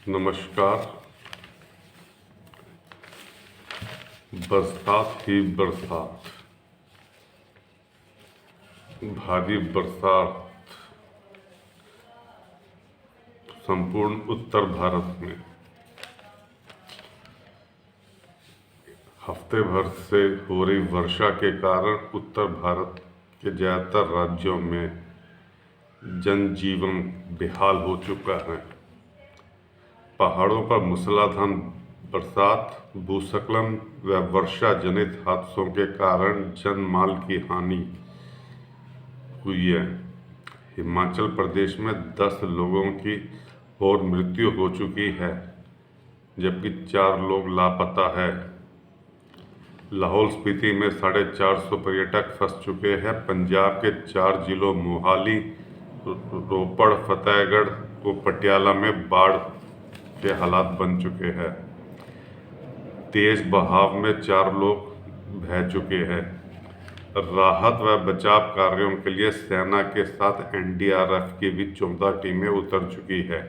नमस्कार। बरसात ही बरसात, भारी बरसात संपूर्ण उत्तर भारत में हफ्ते भर से हो रही वर्षा के कारण उत्तर भारत के ज़्यादातर राज्यों में जनजीवन बेहाल हो चुका है। पहाड़ों पर मूसलाधार बरसात, भूस्खलन व वर्षा जनित हादसों के कारण जन माल की हानि हुई है। हिमाचल प्रदेश में 10 लोगों की और मृत्यु हो चुकी है, जबकि 4 लोग लापता है। लाहौल स्पीति में 450 पर्यटक फंस चुके हैं। पंजाब के 4 जिलों मोहाली, रोपड़, फतेहगढ़ और पटियाला में बाढ़ के हालात बन चुके हैं। तेज बहाव में 4 लोग बह चुके हैं। राहत व बचाव कार्यों के लिए सेना के साथ एनडीआरएफ की भी 14 टीमें उतर चुकी है।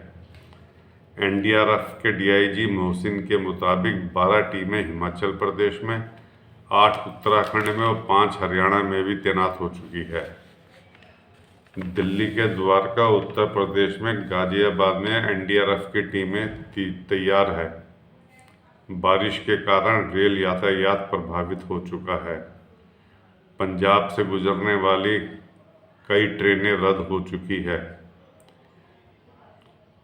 एनडीआरएफ के डीआईजी मोहसिन के मुताबिक 12 टीमें हिमाचल प्रदेश में, 8 उत्तराखंड में और 5 हरियाणा में भी तैनात हो चुकी है। दिल्ली के द्वारका, उत्तर प्रदेश में गाजियाबाद में एनडीआरएफ की टीमें तैयार है। बारिश के कारण रेल यातायात प्रभावित हो चुका है। पंजाब से गुजरने वाली कई ट्रेनें रद्द हो चुकी है,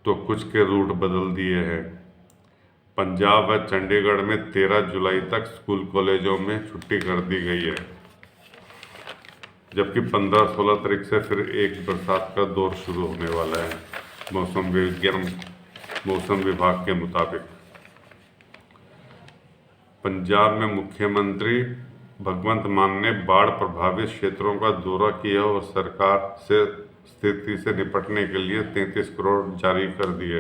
तो कुछ के रूट बदल दिए हैं। पंजाब व चंडीगढ़ में 13 जुलाई तक स्कूल कॉलेजों में छुट्टी कर दी गई है, जबकि 15-16 तारीख से फिर एक बरसात का दौर शुरू होने वाला है, मौसम विभाग के मुताबिक। पंजाब में मुख्यमंत्री भगवंत मान ने बाढ़ प्रभावित क्षेत्रों का दौरा किया और सरकार से स्थिति से निपटने के लिए 33 करोड़ जारी कर दिए।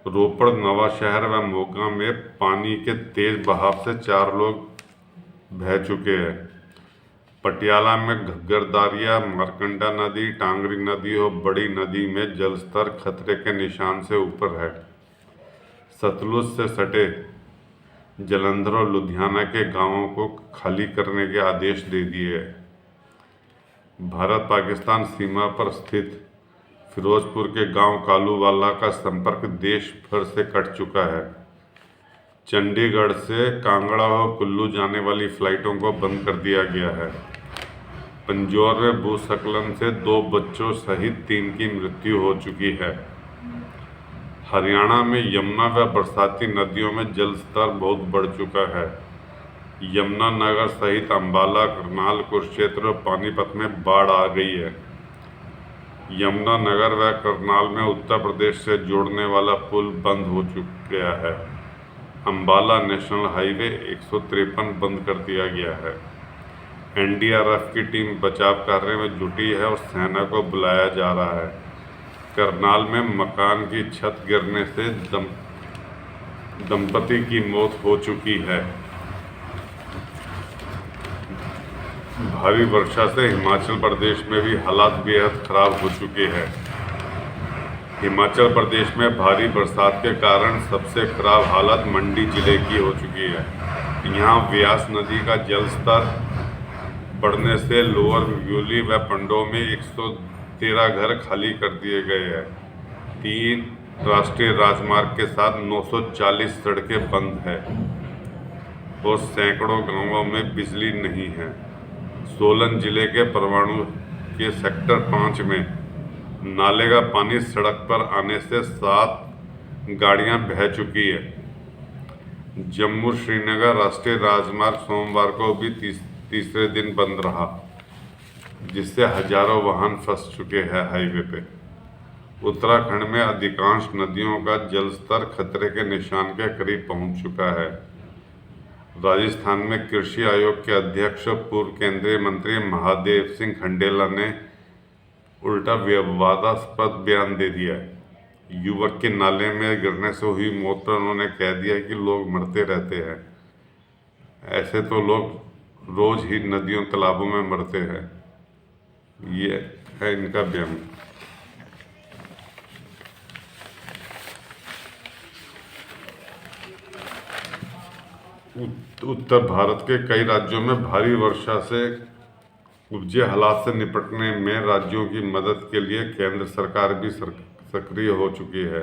रोपड़, नवांशहर व मोगा में पानी के तेज बहाव से 4 लोग बह चुके हैं। पटियाला में घग्गर दारिया, मारकंडा नदी, टांगरी नदी और बड़ी नदी में जलस्तर खतरे के निशान से ऊपर है। सतलुज से सटे जालंधर और लुधियाना के गांवों को खाली करने के आदेश दे दिए। भारत पाकिस्तान सीमा पर स्थित फिरोजपुर के गांव कालूवाला का संपर्क देश भर से कट चुका है। चंडीगढ़ से कांगड़ा और कुल्लू जाने वाली फ्लाइटों को बंद कर दिया गया है। पंजौर में भूस्खलन से 2 बच्चों सहित 3 की मृत्यु हो चुकी है। हरियाणा में यमुना व बरसाती नदियों में जल स्तर बहुत बढ़ चुका है। यमुनानगर सहित अंबाला, करनाल, कुरुक्षेत्र और पानीपत में बाढ़ आ गई है। यमुनानगर व करनाल में उत्तर प्रदेश से जोड़ने वाला पुल बंद हो गया है। अंबाला नेशनल हाईवे 153 बंद कर दिया गया है। एनडीआरएफ की टीम बचाव कार्य में जुटी है और सेना को बुलाया जा रहा है। करनाल में मकान की छत गिरने से दंपति की मौत हो चुकी है। भारी वर्षा से हिमाचल प्रदेश में भी हालात बेहद खराब हो चुके हैं। हिमाचल प्रदेश में भारी बरसात के कारण सबसे खराब हालत मंडी जिले की हो चुकी है। यहाँ व्यास नदी का जल स्तर बढ़ने से लोअर म्यूली व पंडों में 113 घर खाली कर दिए गए हैं। 3 राष्ट्रीय राजमार्ग के साथ 940 सड़कें बंद है और सैकड़ों गांवों में बिजली नहीं है। सोलन जिले के परवाणु के सेक्टर 5 में नाले का पानी सड़क पर आने से 7 गाड़ियां बह चुकी है। जम्मू श्रीनगर राष्ट्रीय राजमार्ग सोमवार को भी तीसरे दिन बंद रहा, जिससे हजारों वाहन फंस चुके हैं हाईवे पे। उत्तराखंड में अधिकांश नदियों का जलस्तर खतरे के निशान के करीब पहुंच चुका है। राजस्थान में कृषि आयोग के अध्यक्ष पूर्व केंद्रीय मंत्री महादेव सिंह खंडेला ने उल्टा विवादास्पद बयान दे दिया है। युवक के नाले में गिरने से हुई मौत पर उन्होंने कह दिया कि लोग मरते रहते हैं। ऐसे तो लोग रोज ही नदियों तालाबों में मरते हैं। ये है इनका बयान। उत्तर भारत के कई राज्यों में भारी वर्षा से उपजे हालात से निपटने में राज्यों की मदद के लिए केंद्र सरकार भी सक्रिय हो चुकी है।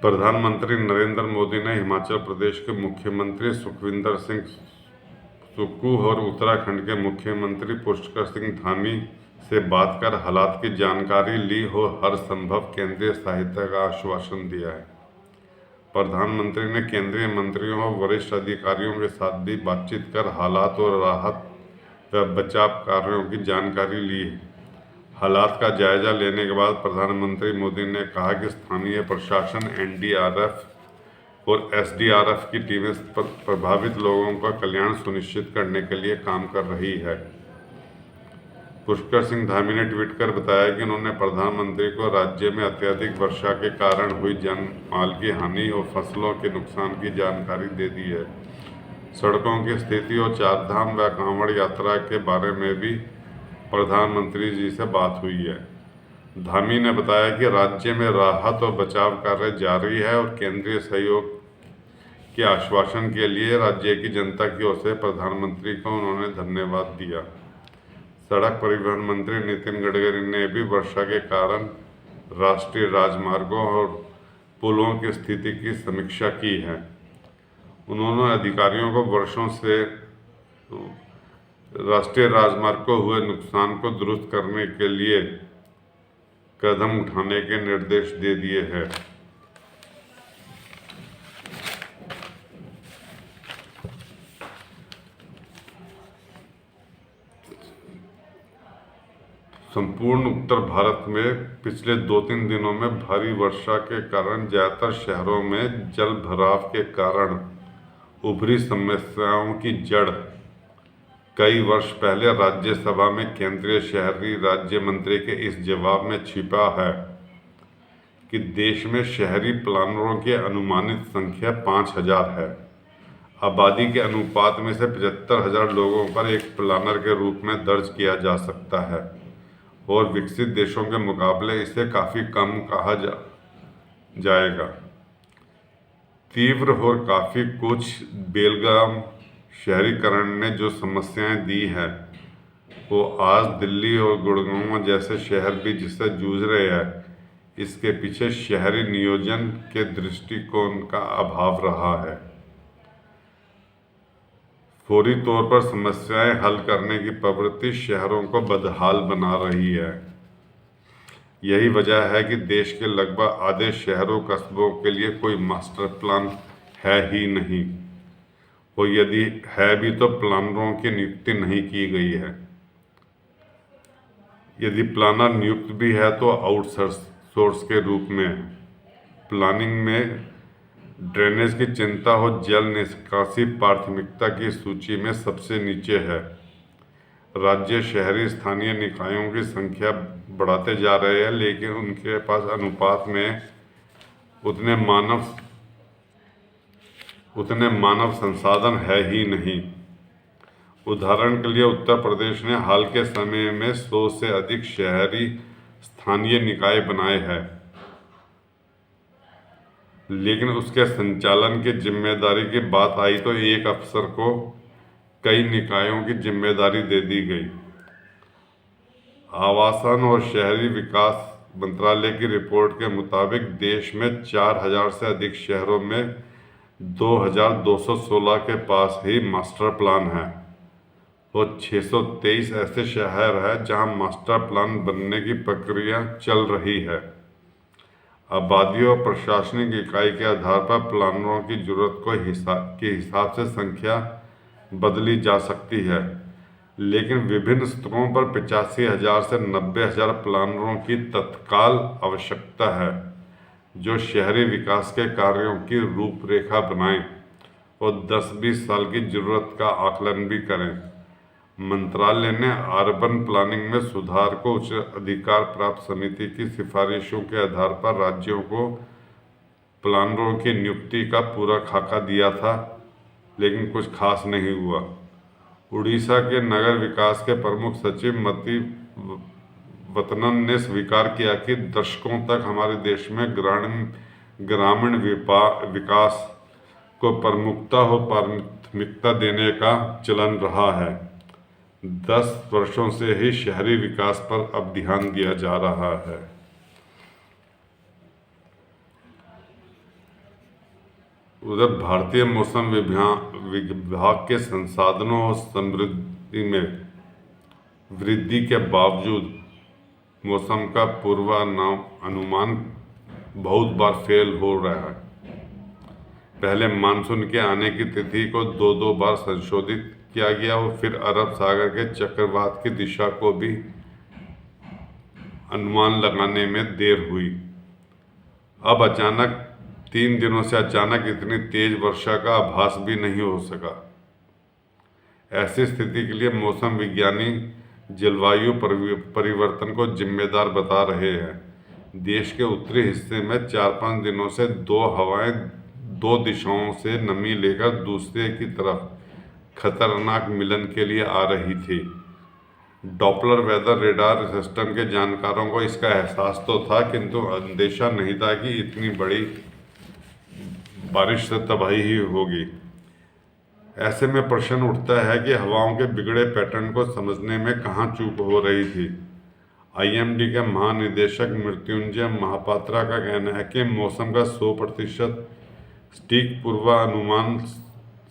प्रधानमंत्री नरेंद्र मोदी ने हिमाचल प्रदेश के मुख्यमंत्री सुखविंदर सिंह सुक्खू और उत्तराखंड के मुख्यमंत्री पुष्कर सिंह धामी से बात कर हालात की जानकारी ली और हर संभव केंद्रीय सहायता का आश्वासन दिया है। प्रधानमंत्री ने केंद्रीय मंत्रियों और वरिष्ठ अधिकारियों के साथ भी बातचीत कर हालात और राहत व बचाव कार्यों की जानकारी ली है। हालात का जायजा लेने के बाद प्रधानमंत्री मोदी ने कहा कि स्थानीय प्रशासन, एनडीआरएफ और एसडीआरएफ की टीमें प्रभावित लोगों का कल्याण सुनिश्चित करने के लिए काम कर रही है। पुष्कर सिंह धामी ने ट्वीट कर बताया कि उन्होंने प्रधानमंत्री को राज्य में अत्यधिक वर्षा के कारण हुई जान माल की हानि और फसलों के नुकसान की जानकारी दे दी है। सड़कों की स्थिति और चारधाम व कांवड़ यात्रा के बारे में भी प्रधानमंत्री जी से बात हुई है। धामी ने बताया कि राज्य में राहत और बचाव कार्य जारी है और केंद्रीय सहयोग के आश्वासन के लिए राज्य की जनता की ओर से प्रधानमंत्री को उन्होंने धन्यवाद दिया। सड़क परिवहन मंत्री नितिन गडकरी ने भी वर्षा के कारण राष्ट्रीय राजमार्गों और पुलों की स्थिति की समीक्षा की है। उन्होंने अधिकारियों को वर्षों से राष्ट्रीय राजमार्ग को हुए नुकसान को दुरुस्त करने के लिए कदम उठाने के निर्देश दे दिए हैं। संपूर्ण उत्तर भारत में पिछले 2-3 दिनों में भारी वर्षा के कारण ज्यादातर शहरों में जल भराव के कारण उभरी समस्याओं की जड़ कई वर्ष पहले राज्यसभा में केंद्रीय शहरी राज्य मंत्री के इस जवाब में छिपा है कि देश में शहरी प्लानरों की अनुमानित संख्या 5000 है। आबादी के अनुपात में से 75,000 लोगों पर एक प्लानर के रूप में दर्ज किया जा सकता है और विकसित देशों के मुकाबले इसे काफ़ी कम कहा जाएगा। तीव्र और काफ़ी कुछ बेलगाम शहरीकरण ने जो समस्याएं दी है वो आज दिल्ली और गुड़गांव जैसे शहर भी जिससे जूझ रहे हैं। इसके पीछे शहरी नियोजन के दृष्टिकोण का अभाव रहा है। फौरी तौर पर समस्याएं हल करने की प्रवृत्ति शहरों को बदहाल बना रही है। यही वजह है कि देश के लगभग आधे शहरों कस्बों के लिए कोई मास्टर प्लान है ही नहीं, और यदि है भी तो प्लानरों की नियुक्ति नहीं की गई है। यदि प्लानर नियुक्त भी है तो आउटसोर्स के रूप में। प्लानिंग में ड्रेनेज की चिंता हो जल निकासी प्राथमिकता की सूची में सबसे नीचे है। राज्य शहरी स्थानीय निकायों की संख्या बढ़ाते जा रहे हैं, लेकिन उनके पास अनुपात में उतने मानव संसाधन है ही नहीं। उदाहरण के लिए उत्तर प्रदेश ने हाल के समय में 100 से अधिक शहरी स्थानीय निकाय बनाए हैं, लेकिन उसके संचालन की जिम्मेदारी की बात आई तो एक अफसर को कई निकायों की जिम्मेदारी दे दी गई। आवासन और शहरी विकास मंत्रालय की रिपोर्ट के मुताबिक देश में 4000 से अधिक शहरों में 2216 के पास ही मास्टर प्लान है और 623 ऐसे शहर हैं जहां मास्टर प्लान बनने की प्रक्रिया चल रही है। आबादी और प्रशासनिक इकाई के आधार पर प्लानरों की जरूरत के हिसाब से संख्या बदली जा सकती है, लेकिन विभिन्न स्तरों पर 85,000 से 90,000 प्लानरों की तत्काल आवश्यकता है जो शहरी विकास के कार्यों की रूपरेखा बनाएं और 10-20 साल की जरूरत का आकलन भी करें। मंत्रालय ने अर्बन प्लानिंग में सुधार को उच्च अधिकार प्राप्त समिति की सिफारिशों के आधार पर राज्यों को प्लानरों की नियुक्ति का पूरा खाका दिया था, लेकिन कुछ खास नहीं हुआ। उड़ीसा के नगर विकास के प्रमुख सचिव मति वतनन ने स्वीकार किया कि दशकों तक हमारे देश में ग्रामीण विकास को प्राथमिकता देने का चलन रहा है। 10 वर्षों से ही शहरी विकास पर अब ध्यान दिया जा रहा है। उधर भारतीय मौसम विभाग के संसाधनों और समृद्धि में वृद्धि के बावजूद मौसम का पूर्वानुमान बहुत बार फेल हो रहा है। पहले मानसून के आने की तिथि को दो बार संशोधित किया गया और फिर अरब सागर के चक्रवात की दिशा को भी अनुमान लगाने में देर हुई। अब अचानक 3 दिनों से अचानक इतनी तेज वर्षा का आभास भी नहीं हो सका। ऐसी स्थिति के लिए मौसम विज्ञानी जलवायु परिवर्तन को जिम्मेदार बता रहे हैं। देश के उत्तरी हिस्से में 4-5 दिनों से 2 हवाएं 2 दिशाओं से नमी लेकर दूसरे की तरफ खतरनाक मिलन के लिए आ रही थी। डॉपलर वेदर रेडार सिस्टम के जानकारों को इसका एहसास तो था, किंतु अंदेशा नहीं था कि इतनी बड़ी बारिश से तबाही ही होगी। ऐसे में प्रश्न उठता है कि हवाओं के बिगड़े पैटर्न को समझने में कहाँ चूक हो रही थी। आईएमडी के महानिदेशक मृत्युंजय महापात्रा का कहना है कि मौसम का 100% सटीक पूर्वानुमान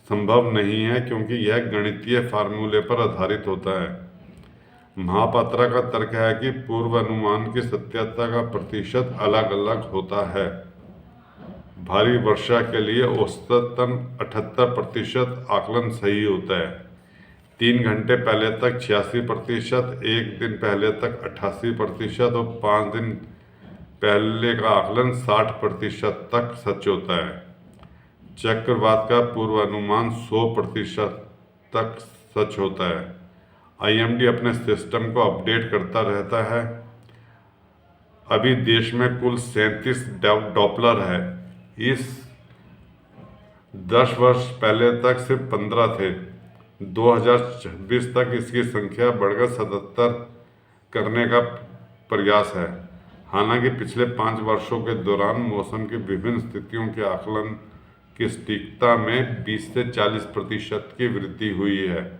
संभव नहीं है, क्योंकि यह गणितीय फार्मूले पर आधारित होता है। महापात्रा का तर्क है कि पूर्वानुमान की सत्यता का प्रतिशत अलग अलग होता है। भारी वर्षा के लिए औसतन 78% आकलन सही होता है। 3 घंटे पहले तक 86%, एक दिन पहले तक 88% और 5 दिन पहले का आकलन 60% तक सच होता है। चक्रवात का पूर्वानुमान 100% तक सच होता है। आईएमडी अपने सिस्टम को अपडेट करता रहता है। अभी देश में कुल 37 डॉपलर है। इस 10 वर्ष पहले तक सिर्फ 15 थे। 2026 तक इसकी संख्या बढ़कर 77 करने का प्रयास है। हालांकि पिछले 5 वर्षों के दौरान मौसम की विभिन्न स्थितियों के आकलन की सटीकता में 20 से 40% की वृद्धि हुई है।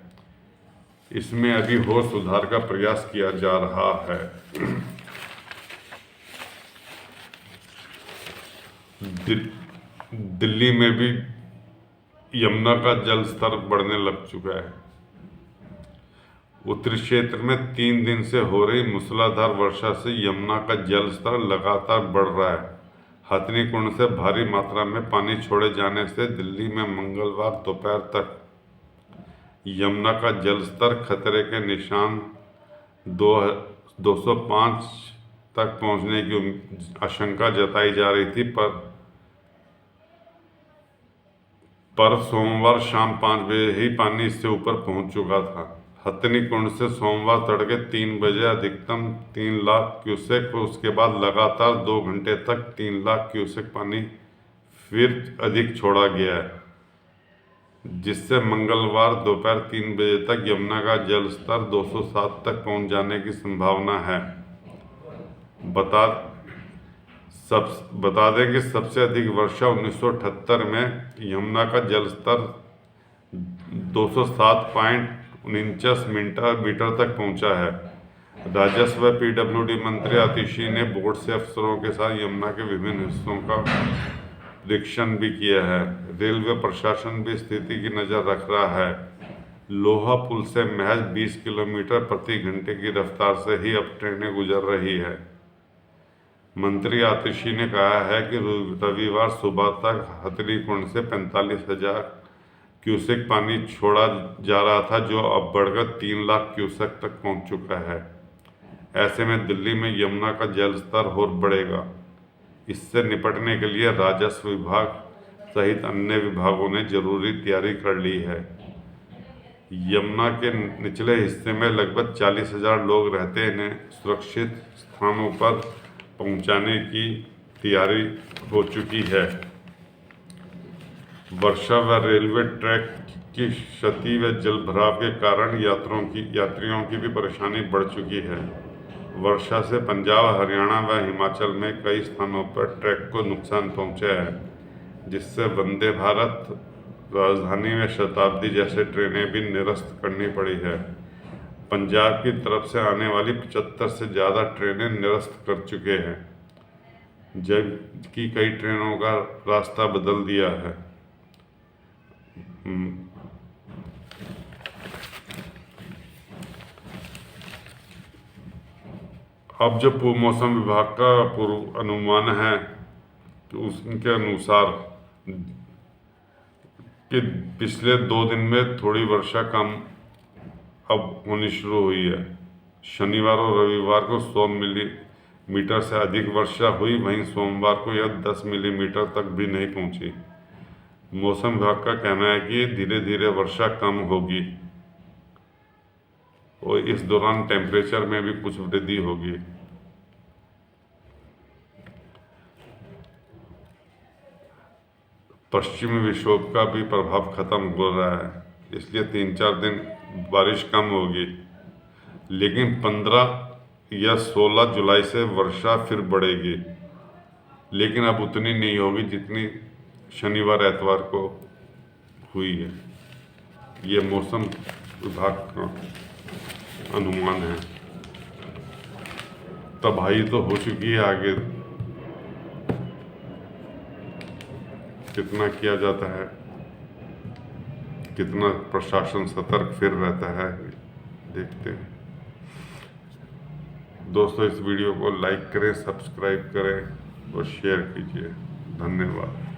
इसमें अभी और सुधार का प्रयास किया जा रहा है। दिल्ली में भी यमुना का जल स्तर बढ़ने लग चुका है। उत्तरी क्षेत्र में 3 दिन से हो रही मूसलाधार वर्षा से यमुना का जल स्तर लगातार बढ़ रहा है। हथनी कुंड से भारी मात्रा में पानी छोड़े जाने से दिल्ली में मंगलवार दोपहर तक यमुना का जल स्तर खतरे के निशान 205 तक पहुंचने की आशंका जताई जा रही थी, पर सोमवार शाम 5 बजे ही पानी इससे ऊपर पहुंच चुका था। हथनी कुंड से सोमवार तड़के 3 बजे अधिकतम 3 लाख क्यूसेक, उसके बाद लगातार 2 घंटे तक 3 लाख क्यूसेक पानी फिर अधिक छोड़ा गया है, जिससे मंगलवार दोपहर 3 बजे तक यमुना का जल स्तर 207 तक पहुंच जाने की संभावना है। बता दें कि सबसे अधिक वर्षा 1978 में यमुना का जल स्तर 207.49 मीटर तक पहुंचा है। राजस्व पीडब्ल्यूडी मंत्री आतिशी ने बोर्ड से अफसरों के साथ यमुना के विभिन्न हिस्सों का निरीक्षण भी किया है। रेलवे प्रशासन भी स्थिति की नज़र रख रहा है। लोहा पुल से महज 20 किलोमीटर प्रति घंटे की रफ्तार से ही अब ट्रेनें गुजर रही है। मंत्री आतिशी ने कहा है कि रविवार सुबह तक हथनी कुंड से 45,000 क्यूसेक पानी छोड़ा जा रहा था, जो अब बढ़कर 3 लाख क्यूसेक तक पहुंच चुका है। ऐसे में दिल्ली में यमुना का जल स्तर और बढ़ेगा। इससे निपटने के लिए राजस्व विभाग सहित अन्य विभागों ने जरूरी तैयारी कर ली है। यमुना के निचले हिस्से में लगभग 40,000 लोग रहते हैं। इन्हें सुरक्षित स्थानों पर पहुंचाने की तैयारी हो चुकी है। वर्षा व रेलवे ट्रैक की क्षति व जलभराव के कारण यात्रियों की भी परेशानी बढ़ चुकी है। वर्षा से पंजाब, हरियाणा व हिमाचल में कई स्थानों पर ट्रैक को नुकसान पहुंचा है। जिससे वंदे भारत, राजधानी में शताब्दी जैसे ट्रेनें भी निरस्त करनी पड़ी है। पंजाब की तरफ से आने वाली 75 से ज़्यादा ट्रेनें निरस्त कर चुके हैं, जबकि कई ट्रेनों का रास्ता बदल दिया है। अब जो मौसम विभाग का पूर्व अनुमान है कि उसके अनुसार कि पिछले 2 दिन में थोड़ी वर्षा कम अब होनी शुरू हुई है। शनिवार और रविवार को 100 मिलीमीटर से अधिक वर्षा हुई, वहीं सोमवार को यह 10 मिलीमीटर तक भी नहीं पहुंची। मौसम विभाग का कहना है कि धीरे धीरे वर्षा कम होगी और इस दौरान टेम्परेचर में भी कुछ वृद्धि होगी। पश्चिमी विक्षोभ का भी प्रभाव खत्म हो रहा है, इसलिए 3-4 दिन बारिश कम होगी, लेकिन 15 या 16 जुलाई से वर्षा फिर बढ़ेगी, लेकिन अब उतनी नहीं होगी जितनी शनिवार एतवार को हुई है। ये मौसम विभाग का अनुमान है। तबाही तो हो चुकी है, आगे कितना किया जाता है, कितना प्रशासन सतर्क फिर रहता है, देखते हैं। दोस्तों, इस वीडियो को लाइक करें, सब्सक्राइब करें और शेयर कीजिए। धन्यवाद।